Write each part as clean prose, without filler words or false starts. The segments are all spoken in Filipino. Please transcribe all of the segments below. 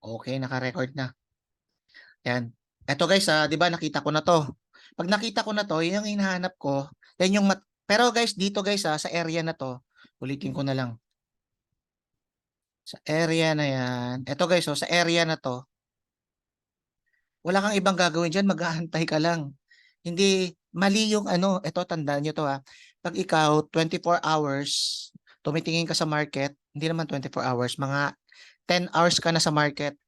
Okay, naka-record na. Yan. Eto guys, 'di ba nakita ko na 'to. Pag nakita ko na 'to, 'yun ang hinahanap ko. Yan yung pero guys, dito guys, sa area na 'to, ulitin ko na lang. Sa area na yan. Eto guys, sa area na 'to, wala kang ibang gagawin diyan, mag-aantay ka lang. Hindi mali yung ano, eto tandaan niyo 'to ha. Pag ikaw 24 hours tumitingin ka sa market, hindi naman 24 hours, mga 10 hours ka na sa market.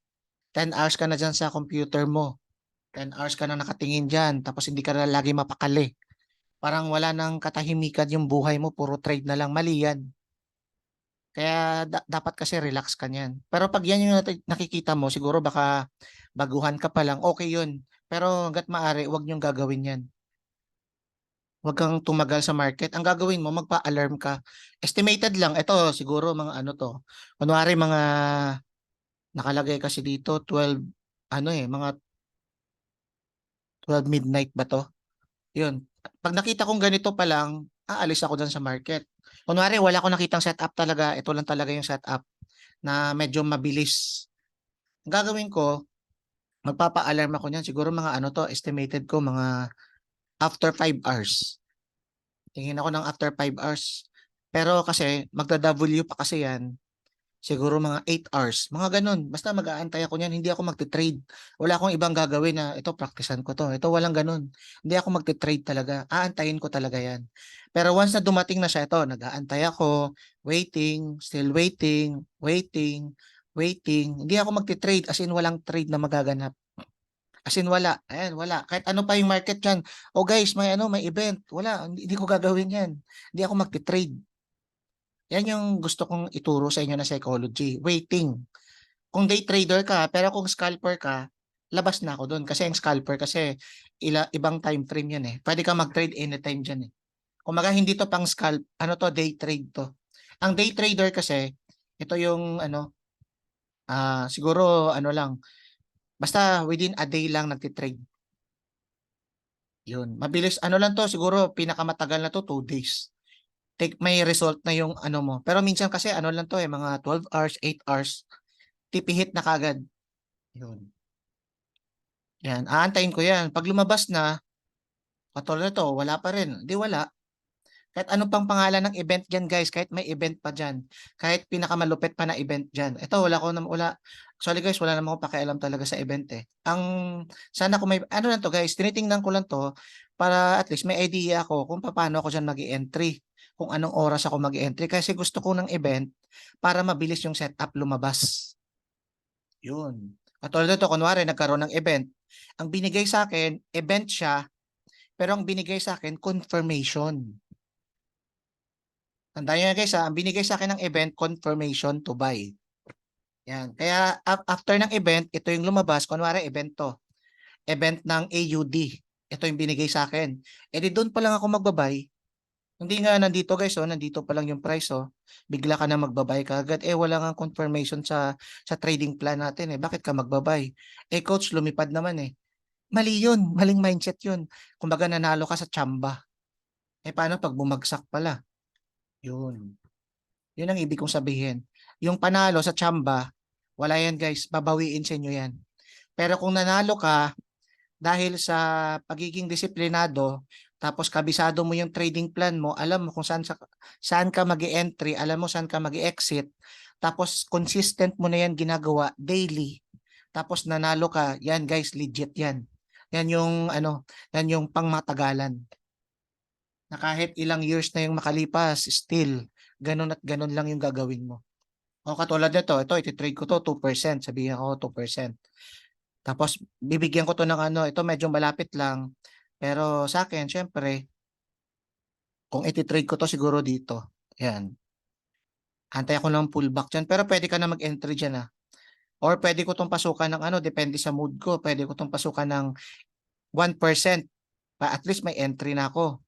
10 hours ka na diyan sa computer mo. 10 hours ka na nakatingin diyan tapos hindi ka na lagi mapakali. Parang wala nang katahimikan yung buhay mo, puro trade na lang. Mali yan. Kaya dapat kasi relax ka niyan. Pero pag yan yung nakikita mo, siguro baka baguhan ka pa lang, okay yun. Pero hangga't maaari, huwag niyong gagawin yan. Huwag kang tumagal sa market. Ang gagawin mo, magpa-alarm ka. Estimated lang. Ito, siguro mga ano to. Kunwari mga nakalagay kasi dito, 12, ano mga 12 midnight ba to? Yun. Pag nakita kong ganito pa lang, aalis ako dyan sa market. Kunwari, wala akong nakitang setup talaga. Ito lang talaga yung setup na medyo mabilis. Ang gagawin ko, magpapa-alarm ako niyan. Siguro mga ano to, estimated ko mga after 5 hours. Tingin ako ng after 5 hours. Pero kasi, magda-W pa kasi yan. Siguro mga 8 hours. Mga ganun. Basta mag-aantay ako niyan. Hindi ako magte-trade. Wala akong ibang gagawin na ito, practicean ko to. Ito, walang ganun. Hindi ako magte-trade talaga. Aantayin ko talaga yan. Pero once na dumating na siya, ito, nag-aantay ako, waiting, still waiting, waiting, waiting. Hindi ako magte-trade as in walang trade na magaganap. As in wala. Ayan, wala. Kahit ano pa yung market dyan. Oh guys, may ano, may event. Wala. Hindi ko gagawin yan. Hindi ako magte-trade. Yan yung gusto kong ituro sa inyo na psychology. Waiting. Kung day trader ka, pero kung scalper ka, labas na ako doon. Kasi ang scalper kasi ibang time frame yan eh. Pwede ka mag-trade anytime dyan eh. Kumaga hindi to pang scalp, ano to, day trade to. Ang day trader kasi, ito yung ano, siguro ano lang, basta within a day lang nagtitrade. Yun. Mabilis, ano lang to, siguro pinakamatagal na to, 2 days. May result na yung ano mo. Pero minsan kasi ano lang to mga 12 hours, 8 hours, tipihit na kagad. Yun. Yan, aantayin ko yan. Pag lumabas na, katulad nito, wala pa rin. Di wala. Kahit ano pang pangalan ng event dyan, guys. Kahit may event pa dyan. Kahit pinakamalupit pa na event dyan. Ito, wala ko na, wala. Actually, guys, wala naman ako pakialam talaga sa event eh. Sana kung may, ano lang to, guys, tinitingnan ko lang to para at least may idea ako kung paano ako dyan mag-entry. Kung anong oras ako mag-entry. Kasi gusto ko ng event para mabilis yung setup lumabas. Yun. Katulad nito, kunwari, nagkaroon ng event. Ang binigay sa akin, event siya, pero ang binigay sa akin, confirmation. Tandaan nyo na guys, ang binigay sa akin ng event, confirmation to buy. Yan. Kaya after ng event, ito yung lumabas. Kunwari, event to. Event ng AUD. Ito yung binigay sa akin. E di doon pa lang ako magbabay. Hindi nga nandito guys, nandito pa lang yung price, bigla ka na magbabay ka agad. Wala nga confirmation sa trading plan natin eh. Bakit ka magbabay? Coach, lumipad naman eh. Mali yun. Maling mindset yun. Kumbaga nanalo ka sa tsamba. Paano pag bumagsak pala? Yun. Yun ang ibig kong sabihin. Yung panalo sa tsamba, wala yan guys. Babawiin sa inyo yan. Pero kung nanalo ka, dahil sa pagiging disiplinado, tapos kabisado mo yung trading plan mo, alam mo kung saan ka mag-entry, alam mo saan ka mag-exit, tapos consistent mo na yan ginagawa daily, tapos nanalo ka, yan guys, legit yan. Yan yung ano, yan yung pangmatagalan. Na kahit ilang years na yung makalipas, still, ganun at ganun lang yung gagawin mo. O katulad nito, ito, ititrade ko to 2%, sabihin ko 2%. Tapos bibigyan ko to ng ano, ito medyo malapit lang. Pero sa akin, syempre, kung ititrade ko to siguro dito. Yan. Antay ako ng pullback dyan. Pero pwede ka na mag-entry dyan ah. Or pwede ko tong pasukan ng ano, depende sa mood ko. Pwede ko tong pasukan ng 1%. At least may entry na ako.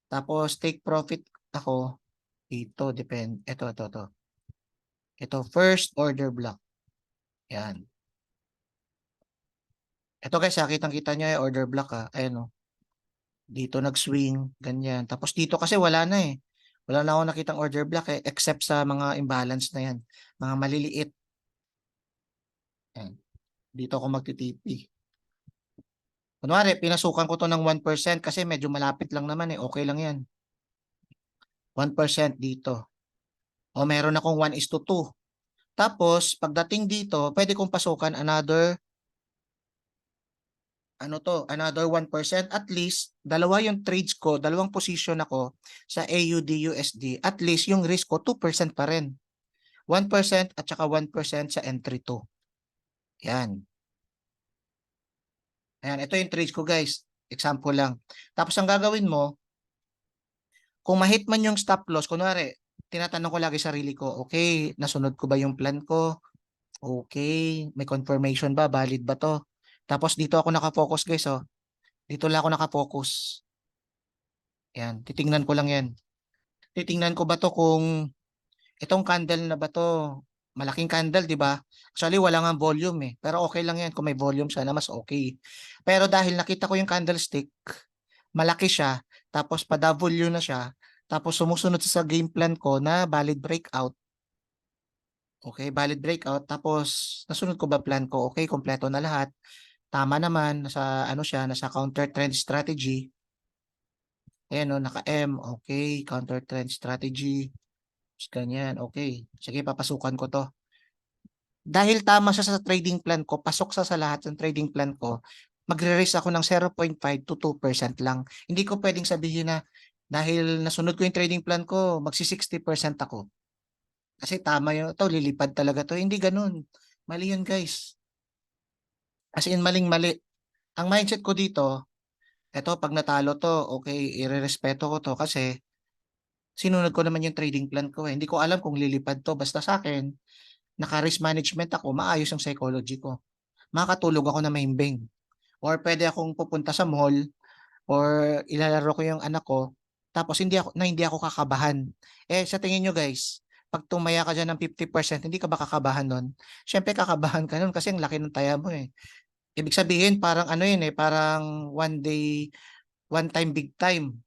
Tapos take profit ako dito. Depende. Ito. Ito, first order block. Yan. Ito guys, kitang-kita nyo yung order block ah. Ayan o. Dito nag-swing, ganyan. Tapos dito kasi wala na eh. Wala na ako nakitang order block eh, except sa mga imbalance na yan. Mga maliliit. Yan. Dito ako magtitipi. Kunwari, pinasukan ko to ng 1% kasi medyo malapit lang naman eh. Okay lang yan. 1% dito. O meron akong 1:2. Tapos, pagdating dito, pwede kong pasukan another, another 1%. At least, dalawa yung trades ko, dalawang position ako sa AUD USD. At least, yung risk ko, 2% pa rin. 1% at saka 1% sa entry 2. Yan. Ayan, ito yung trades ko guys. Example lang. Tapos ang gagawin mo, kung ma-hit man yung stop loss, kunwari, tinatanong ko lagi sarili ko, okay, nasunod ko ba yung plan ko? Okay, may confirmation ba? Valid ba to? Tapos dito ako nakafocus guys, oh. Dito lang ako nakafocus. Yan, titingnan ko lang yan. Titingnan ko ba to kung itong candle na ba to, malaking candle, di ba? Actually, wala nga volume eh. Pero okay lang yan. Kung may volume sana, mas okay. Pero dahil nakita ko yung candlestick, malaki siya, tapos pa-W na siya, tapos sumusunod sa game plan ko na valid breakout. Okay, valid breakout. Tapos, nasunod ko ba plan ko? Okay, kompleto na lahat. Tama naman, nasa ano siya, nasa counter trend strategy. Ayan o, naka-M. Okay, counter trend strategy. Ganyan, okay. Sige, papasukan ko to. Dahil tama siya sa trading plan ko, pasok sa lahat ng trading plan ko, magre-raise ako ng 0.5 to 2% lang. Hindi ko pwedeng sabihin na dahil nasunod ko yung trading plan ko, magsi 60% ako. Kasi tama yun, to lilipad talaga to. Hindi ganun. Mali yun guys. As in maling-mali. Ang mindset ko dito, eto pag natalo to, okay, irerespeto ko to kasi sinunod ko naman yung trading plan ko. Hindi ko alam kung lilipad to. Basta sa akin, naka-risk management ako, maayos yung psychology ko. Makakatulog ako na mahimbing. Or pwede akong pupunta sa mall or ilalaro ko yung anak ko tapos hindi ako kakabahan. Eh sa tingin nyo guys, pag tumaya ka dyan ng 50%, hindi ka ba kakabahan nun? Siyempre kakabahan ka nun kasi ang laki ng taya mo eh. Ibig sabihin parang ano yun eh, parang one day, one time, big time.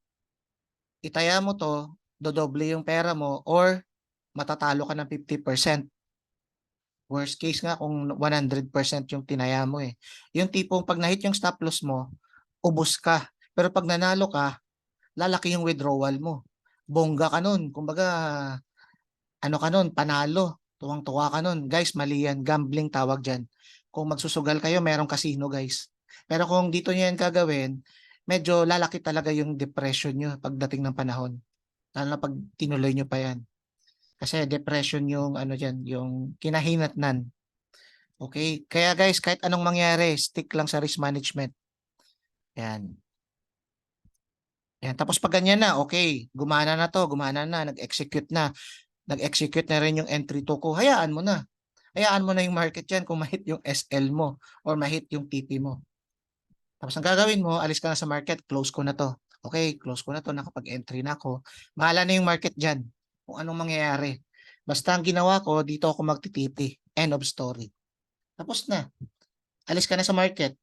Itaya mo to, dodoble yung pera mo or matatalo ka ng 50%. Worst case nga kung 100% yung tinaya mo eh. Yung tipong pag na-hit yung stop loss mo, ubos ka. Pero pag nanalo ka, lalaki yung withdrawal mo. Bongga ka nun. Kumbaga, ano ka nun, panalo. Tuwang-tuwa ka nun. Guys, mali yan. Gambling tawag dyan. Kung magsusugal kayo, merong casino guys. Pero kung dito nyo yan gagawin, medyo lalaki talaga yung depression nyo pagdating ng panahon. Lalo na pag tinuloy nyo pa yan. Kasi depression yung ano dyan, yung kinahinatnan. Okay? Kaya guys, kahit anong mangyari, stick lang sa risk management. Yan. Yan. Tapos pag ganyan na, okay, gumana na to, gumana na, nag-execute na. Nag-execute na rin yung entry to ko. Hayaan mo na. Hayaan mo na yung market yan kung mahit yung SL mo or mahit yung TP mo. Tapos ang gagawin mo, alis ka na sa market, close ko na to. Okay, close ko na to, nakapag-entry na ako. Bahala na yung market dyan kung anong mangyayari. Basta ang ginawa ko, dito ako magtitipi. End of story. Tapos na. Alis ka na sa market.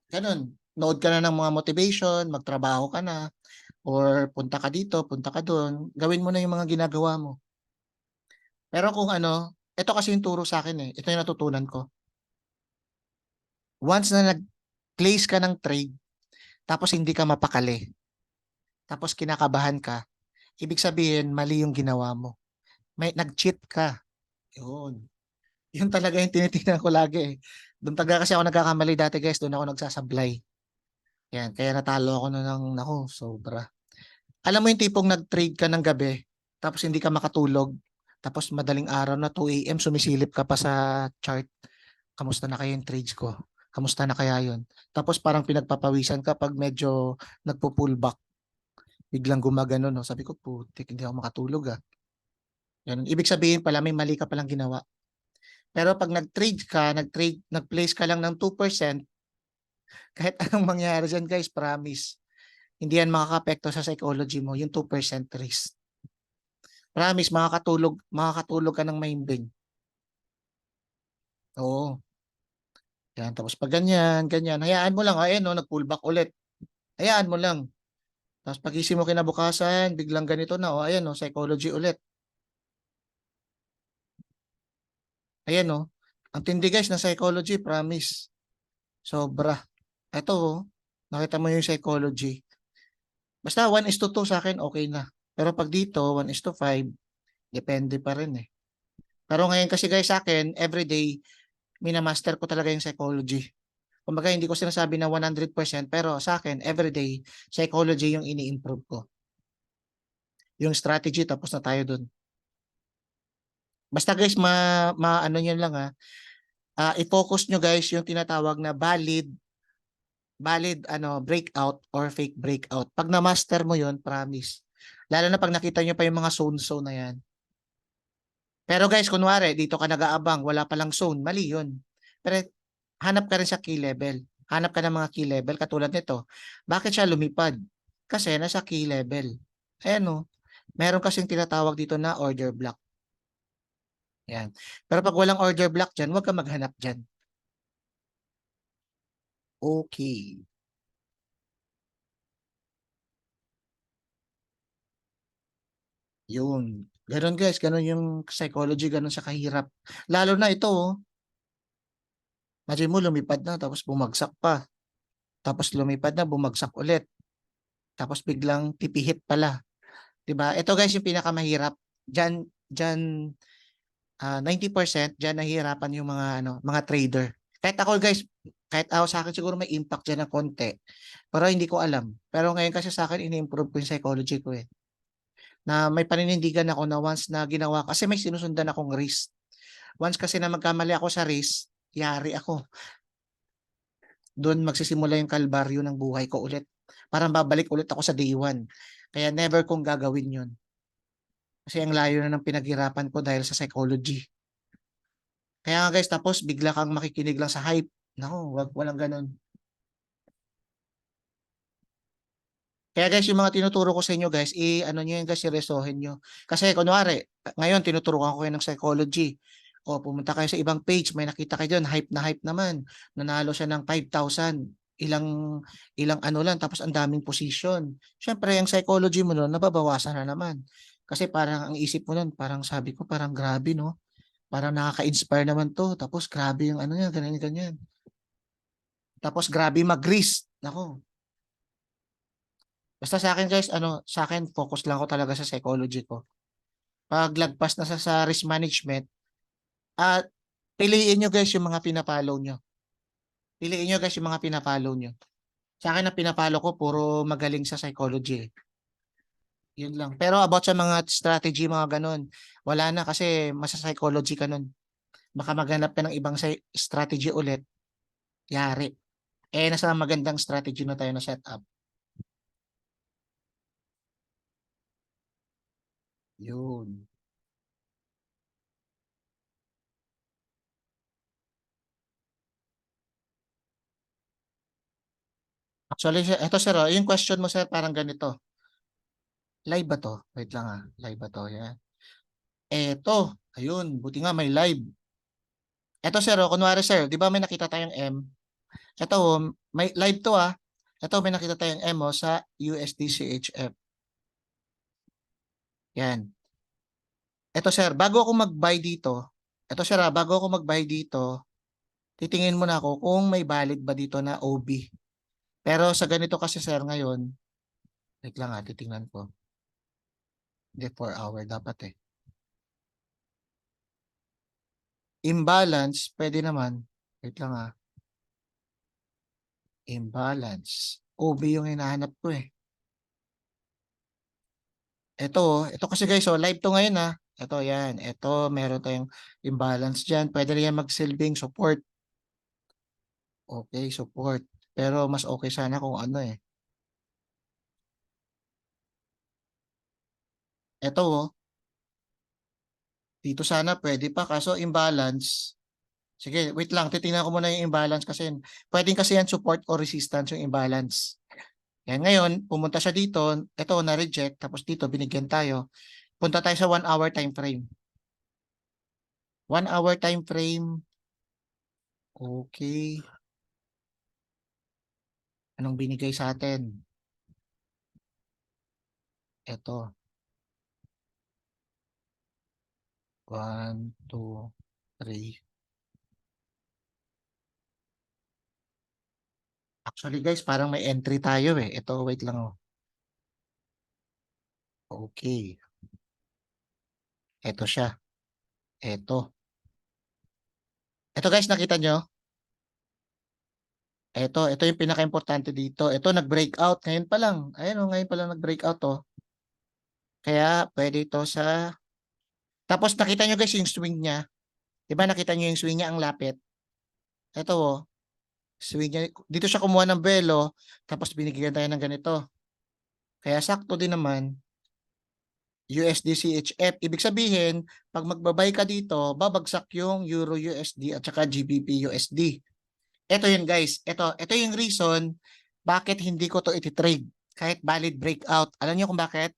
Ganun. Nood ka na ng mga motivation, magtrabaho ka na, or punta ka dito, punta ka doon. Gawin mo na yung mga ginagawa mo. Pero kung ano, ito kasi yung turo sa akin eh. Ito yung natutunan ko. Once na nag-place ka ng trade, tapos hindi ka mapakali, tapos kinakabahan ka, ibig sabihin, mali yung ginawa mo. May nag-cheat ka. Yun. Yun talaga yung tinitingnan ko lagi eh. Doon talaga kasi ako nagkakamali dati guys, doon ako nagsasablay. Yan, kaya natalo ako na ng, naku, sobra. Alam mo yung tipong nag-trade ka ng gabi, tapos hindi ka makatulog, tapos madaling araw na 2 AM sumisilip ka pa sa chart. Kamusta na kaya yung trades ko? Kamusta na kaya yun? Tapos parang pinagpapawisan ka pag medyo nagpo-pullback. Biglang gumagano, no? Sabi ko, putik, hindi ako makatulog ah. Yan. Ibig sabihin pala, may mali ka palang ginawa. Pero pag nag-trade ka, nag-place ka lang ng 2%, kahit anong mangyari dyan guys, promise, hindi yan makaka-apekto sa psychology mo, yung 2% risk. Promise, makakatulog ka ng mahimbing. Oo. Yan, tapos pag ganyan, ganyan, hayaan mo lang, ayun, no, nag-pullback ulit. Hayaan mo lang. Tapos pagising mo kinabukasan, biglang ganito na, o ayan, no, psychology ulit. Ayan, no. Ang tindi guys ng psychology, promise. Sobra. Ito, oh, nakita mo yung psychology. Basta 1:2 sa akin, okay na. Pero pag dito, 1:5, depende pa rin eh. Pero ngayon kasi guys sa akin, everyday, minamaster ko talaga yung psychology. Kumbaga, hindi ko sinasabi na 100%, pero sa akin, everyday, psychology yung ini-improve ko. Yung strategy, tapos na tayo dun. Basta guys, ano nyo lang i-focus nyo guys yung tinatawag na valid breakout or fake breakout. Pag na-master mo yun, promise. Lalo na pag nakita nyo pa yung mga zone na yan. Pero guys, kunwari, dito ka nag-aabang, wala palang zone, mali yun. Pero hanap ka rin sa key level. Hanap ka ng mga key level katulad nito. Bakit siya lumipad? Kasi nasa key level. Ayan o. Meron kasing tinatawag dito na order block. Yan. Pero pag walang order block dyan, huwag ka maghanap dyan. Okay. Yun. Ganon guys, ganon yung psychology, ganon sa kahirap. Lalo na ito, oh. Imagine mo, lumipad na, tapos bumagsak pa. Tapos lumipad na, bumagsak ulit. Tapos biglang pipihit pala. 'Di ba? Ito guys yung pinakamahirap. Diyan 90% diyan nahihirapan yung mga trader. Kahit ako guys, kahit ako sa akin siguro may impact diyan ng konti. Pero hindi ko alam. Pero ngayon kasi sa akin ini-improve ko yung psychology ko eh. Na may paninindigan ako na once na ginawa kasi may sinusundan akong risk. Once kasi na magkamali ako sa risk, yari ako. Doon magsisimula yung kalbaryo ng buhay ko ulit. Parang babalik ulit ako sa day one. Kaya never kong gagawin yun. Kasi ang layo na ng pinaghirapan ko dahil sa psychology. Kaya nga guys, tapos bigla kang makikinig lang sa hype. Naku, walang ganun. Kaya guys, yung mga tinuturo ko sa inyo guys, ano nyo yun guys, i-resohin nyo. Kasi kunwari, ngayon tinuturukan ko kayo ng psychology. O pumunta kayo sa ibang page, may nakita kayo dyan, hype na hype naman. Nanalo siya ng 5,000. Ilang ano lang, tapos ang daming position. Siyempre, yung psychology mo nun, nababawasan na naman. Kasi parang ang isip mo nun, parang sabi ko, parang grabe no. Parang nakaka-inspire naman to. Tapos grabe yung ano niya, ganyan, ganyan. Tapos grabe mag-risk. Nako. Basta sa akin guys, sa akin focus lang ako talaga sa psychology ko. Pag lagpas na sa risk management, at piliin nyo guys yung mga pinapollow nyo. Piliin nyo guys yung mga pinapollow nyo. Sa akin na pinapollow ko, puro magaling sa psychology. Yun lang. Pero about sa mga strategy, mga ganun, wala na kasi masa psychology ka nun. Baka maghanap ka ng ibang strategy ulit, yari. Nasa magandang strategy na tayo na setup. Yun. Actually, ito sir, yung question mo sir, parang ganito. Live ba to? Wait lang live ba to? Yan. Eto, ayun, buti nga may live. Eto sir, kunwari sir, di ba may nakita tayong M? Eto, may live to Eto, may nakita tayong M sa USDCHF. Yan. Eto sir, bago ako mag-buy dito, eto sir bago ako mag-buy dito, titingin muna ako kung may valid ba dito na OB. Pero sa ganito kasi sir ngayon, wait lang titingnan ko. Hindi, 4 hour dapat eh. Imbalance, pwede naman. Wait lang imbalance. OB yung hinahanap ko eh. Ito kasi guys, live to ngayon Ito yan. Ito, meron tayong imbalance dyan. Pwede rin yan magsilbing support. Okay, support. Pero mas okay sana kung ano eh. Ito dito sana pwede pa. Kaso imbalance. Sige, wait lang. Titingnan ko muna yung imbalance kasi pwedeng kasi yan support or resistance yung imbalance. Yan ngayon, pumunta siya dito. Ito, na-reject. Tapos dito, binigyan tayo. Punta tayo sa 1 hour time frame. 1 hour time frame. Okay. Anong binigay sa atin? Ito. 1, 2, 3. Sorry guys, parang may entry tayo eh. Ito, wait lang oh. Okay. Ito siya. Ito. Ito guys, nakita nyo? Ito yung pinaka-importante dito. Ito, nag-breakout. Ngayon pa lang. Ayan o, ngayon pa lang nag-breakout oh. Kaya, pwede ito sa... Tapos, nakita nyo guys yung swing niya. Diba nakita nyo yung swing niya, ang lapit? Ito oh. Swing niya. Dito siya kumuha ng belo. Tapos, binigyan tayo ng ganito. Kaya, sakto din naman. USD CHF. Ibig sabihin, pag magbabay ka dito, babagsak yung Euro USD at saka GBP USD. Ito yun guys. Ito yung reason bakit hindi ko to iti-trade kahit valid breakout. Alam niyo kung bakit?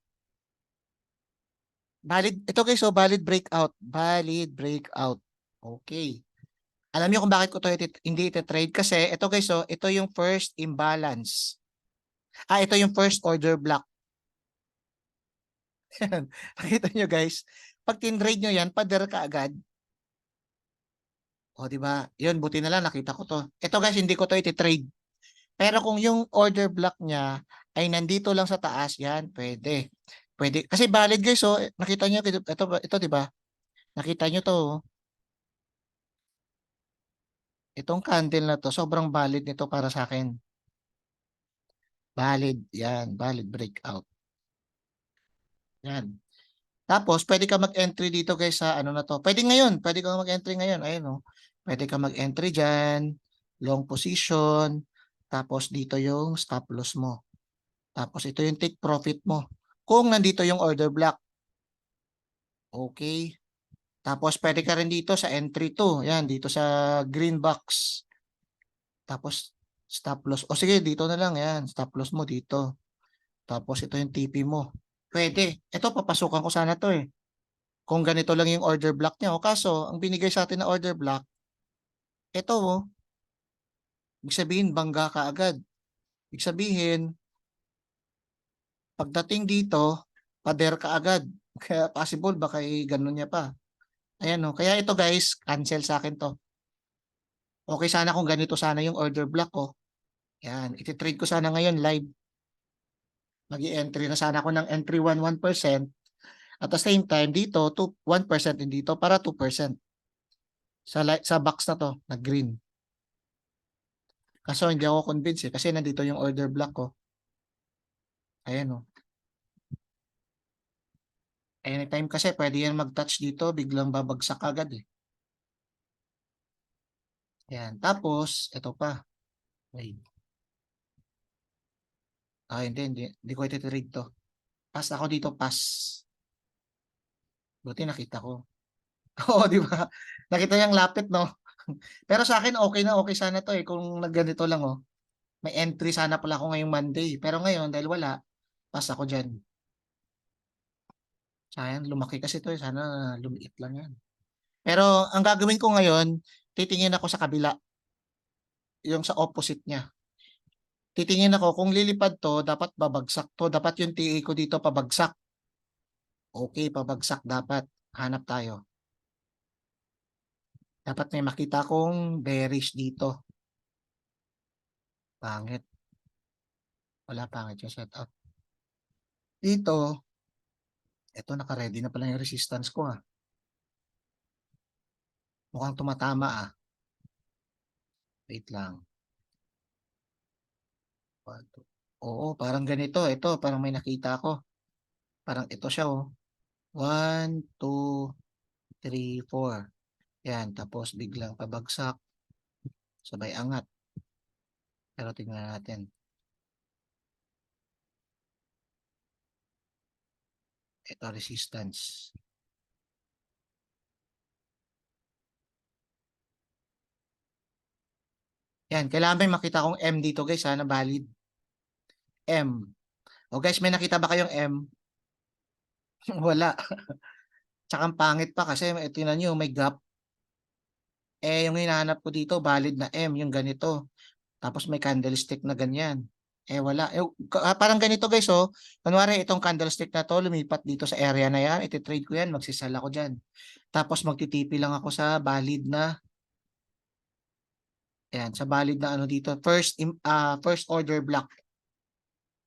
Valid, ito guys, so valid breakout. Valid breakout. Okay. Alam niyo kung bakit ko to hindi iti-trade? Kasi ito guys, so ito yung first imbalance. Ito yung first order block. Nakita nyo guys, pag tin-trade nyo yan, pader ka agad. O, di ba? Yun, buti na lang nakita ko to. Ito guys, hindi ko to iti-trade. Pero kung yung order block niya ay nandito lang sa taas, yan, pwede. Pwede. Kasi valid guys, so nakita nyo, ito di ba? Nakita nyo to. Oh. Itong candle na to, sobrang valid nito para sa akin. Valid, yan, valid breakout. Yan. Tapos, pwede ka mag-entry dito guys sa ano na to. Pwede ka mag-entry ngayon. Ayun oh. Pwede ka mag-entry dyan, long position, tapos dito yung stop loss mo. Tapos ito yung take profit mo. Kung nandito yung order block. Okay. Tapos pwede ka rin dito sa entry 2. Yan, dito sa green box. Tapos stop loss. O sige, dito na lang yan. Stop loss mo dito. Tapos ito yung TP mo. Pwede. Ito, papasukan ko sana to eh. Kung ganito lang yung order block niya. O kaso, ang binigay sa atin na order block, ito oh. Ibig sabihin, bangga ka agad. Ibig sabihin, pagdating dito, pader ka agad. Kaya possible, baka ganun niya pa. Ayan oh. Kaya ito guys, cancel sa akin to. Okay sana kung ganito sana yung order block ko. Yan, iti-trade ko sana ngayon live. Mag-i-entry na sana ako ng entry 1% at the same time dito 1% din dito para 2% sa box na to na green. Kaso hindi ako convinced kasi nandito yung order block ko. Ayan oh. Anytime kasi pwede yan mag-touch dito, biglang babagsak agad eh. Ayan, tapos ito pa. Wait. Hindi ko iti-trade to. Pass ako dito, pass. Buti nakita ko. Oo, di ba? Nakita niyang lapit, no? Pero sa akin, okay sana to eh. Kung nagganito lang, oh. May entry sana pala ako ngayong Monday. Pero ngayon, dahil wala, pass ako dyan. Sayang, lumaki kasi to eh. Sana lumiit lang yan. Pero ang gagawin ko ngayon, titingin ako sa kabila. Yung sa opposite niya. Titingin ako, kung lilipad to, dapat babagsak to. Dapat yung TA ko dito pabagsak. Okay, pabagsak dapat. Hanap tayo. Dapat may makita kong bearish dito. Pangit. Wala pangit yung setup. Dito, ito naka-ready na pala yung resistance ko ah. Mukhang tumatama ah. Wait lang. Oo, parang ganito. Ito, parang may nakita ako. Parang ito siya oh. 1, 2, 3, 4. Yan, tapos biglang pabagsak. Sabay angat. Pero tingnan natin. Ito, resistance. Yan, kailangan may makita kong M dito guys ha, na valid. M. O guys, may nakita ba kayong M? Wala. Tsaka ang pangit pa kasi tingnan nyo, may gap. Yung hinahanap ko dito, valid na M, yung ganito. Tapos may candlestick na ganyan. Wala. Parang ganito guys, oh. Kunwari, itong candlestick na to, lumipat dito sa area na yan. Iti-trade ko yan, magsisal ako dyan. Tapos magtitipi lang ako sa valid na Ayan, sa valid na ano dito, first order block.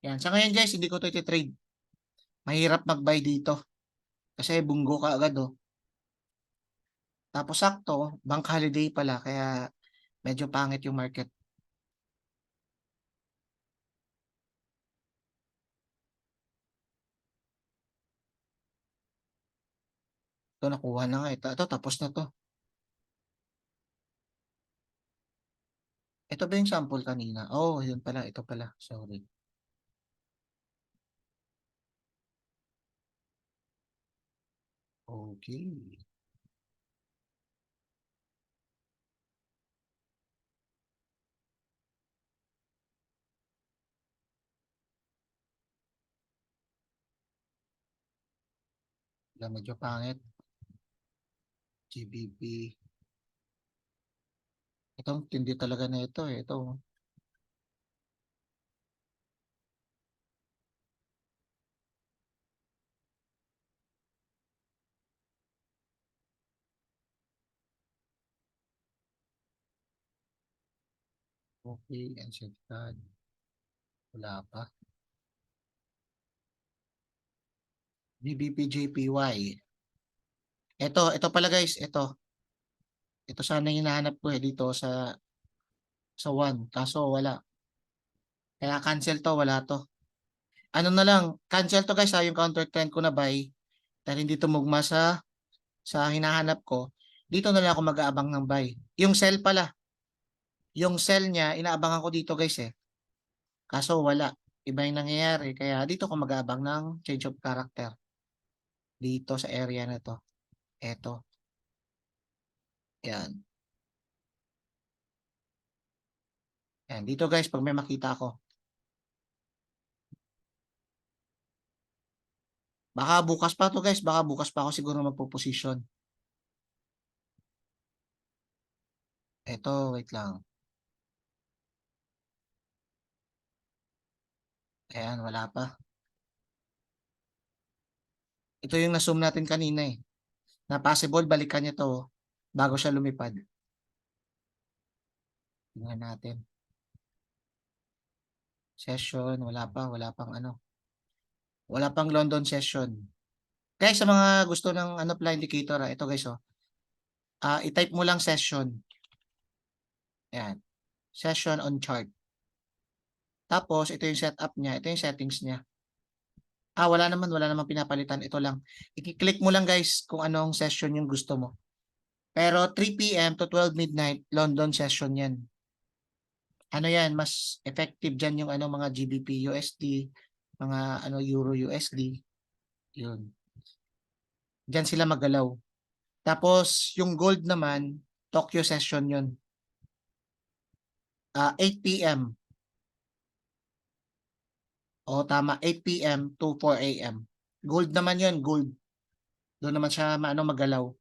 Ayan, sa ngayon guys, hindi ko ito iti-trade. Mahirap mag-buy dito kasi bunggo ka agad oh. Tapos sakto, bank holiday pala kaya medyo pangit yung market. Ito nakuha na nga ito, tapos na to. Ito ba yung sample kanina? Oh, yun pala, ito pala. Sorry. Okay. Wala, medyo pangit. GBP. Itong tindi talaga na ito eh. Ito. Okay, and card. Wala pa. GBP-JPY. Ito pala guys, ito. Ito sana yung hinahanap ko eh dito sa one. Kaso wala. Kaya cancel to, wala to. Ano na lang, cancel to guys ha, yung counter trend ko na buy. Dahil hindi tumugma sa hinahanap ko. Dito na lang ako mag-aabang ng buy. Yung sell pala. Yung sell niya, inaabangan ko dito guys eh. Kaso wala. Iba yung nangyayari. Kaya dito ko mag-aabang ng change of character. Dito sa area na to. Eto. Yan. Yan. Dito guys, pag may makita ako. Baka bukas pa to guys. Baka bukas pa ako siguro magpo-position. Eto, wait lang. Ayan, wala pa. Ito yung na-zoom natin kanina eh. Na possible, balikan niya to bago siya lumipad. Tingnan natin. Session, wala pang ano. Wala pang London session. Guys, sa mga gusto ng ano pala indicator, ito guys oh. I-type mo lang session. Ayan. Session on chart. Tapos, ito yung setup niya. Ito yung settings niya. Wala naman pinapalitan. Ito lang. I-click mo lang guys kung anong session yung gusto mo. Pero 3 p.m. to 12 midnight, London session yan. Ano yan, mas effective dyan yung ano, mga GBP USD, mga ano, Euro USD. Yun. Diyan sila magalaw. Tapos, yung gold naman, Tokyo session yun. 8 p.m. O tama, 8 p.m. to 4 a.m. Gold naman yun, gold. Doon naman siya magalaw.